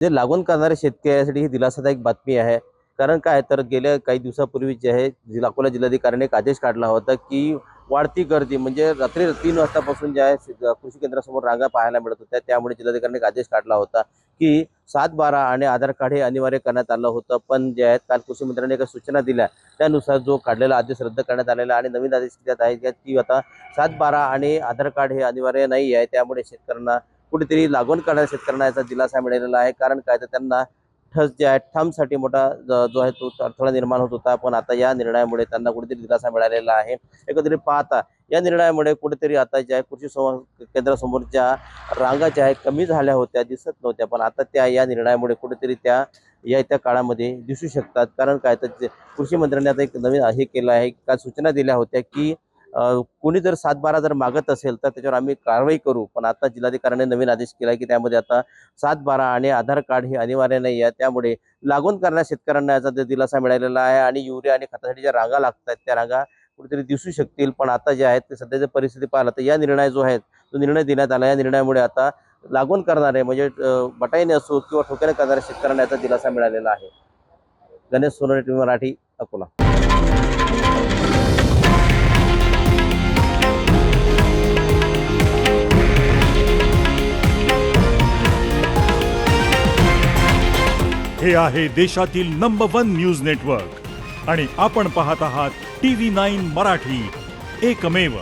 जे लागवण करणाऱ्या शेतकऱ्यासाठी ही दिलासादायक बातमी आहे. कारण काय तर गेल्या काही दिवसापूर्वी जे आहे अकोला जिल्हाधिकाऱ्याने एक आदेश काढला होता की वाढती गर्दी म्हणजे रात्री 3 वाजतापासून जे आहे कृषी केंद्रासमोर रांगा पाहायला मिळत होत्या. त्यामुळे जिल्हाधिकाऱ्याने एक आदेश काढला होता की 7/12 आणि आधार कार्ड हे अनिवार्य करण्यात आलं होतं. पण जे आहे काल कृषी मंत्र्यांनी काही सूचना दिल्या, त्यानुसार जो काढलेला आदेश रद्द करण्यात आलेला आणि नवीन आदेश देण्यात आहे की आता 7/12 आणि आधार कार्ड हे अनिवार्य नाही आहे. त्यामुळे शेतकऱ्यांना कुठेतरी लागवण करणाऱ्या शेतकऱ्यांना याचा दिलासा मिळालेला आहे. कारण काय तर त्यांना ठस जे आहे ठमसाठी मोठा जो आहे तो अडथळा निर्माण होत होता. पण आता या निर्णयामुळे त्यांना कुठेतरी दिलासा मिळालेला आहे. एकंदरीत पाहता या निर्णयामुळे कुठेतरी आता ज्या कृषी केंद्रासमोरच्या रांगा ज्या आहे कमी झाल्या होत्या, दिसत नव्हत्या. पण आता त्या या निर्णयामुळे कुठेतरी त्या येत्या काळामध्ये दिसू शकतात. कारण काय तर कृषी मंत्र्यांनी आता एक नवीन हे केलं आहे, काय सूचना दिल्या होत्या की कोणी जर 7/12 जर मागत असेल तर त्याच्यावर आम्ही कारवाई करू. पण आता जिल्हाधिकाऱ्याने नवीन आदेश केला की त्यामध्ये आता 7/12 आणि आधार कार्ड हे अनिवार्य नाही आहे. त्यामुळे लागवण करणाऱ्या शेतकऱ्यांना याचा दिलासा मिळालेला आहे आणि युरिया आणि खतासाठी ज्या रांगा लागतात त्या रांगा कुठेतरी दिसू शकतील. पण आता जे आहेत ते सध्याची परिस्थिती पाहिलं तर या निर्णय जो आहे तो निर्णय देण्यात आला. या निर्णयामुळे आता लागवण करणारे म्हणजे बटाईने असो किंवा ठोक्याने करणाऱ्या शेतकऱ्यांना याचा दिलासा मिळालेला आहे. गणेश सोनवणे, टीव्ही मराठी, अकोला. हे आहे देशातील नंबर 1 न्यूज नेटवर्क आणि आपण पाहत आहात TV9 मराठी, एकमेव.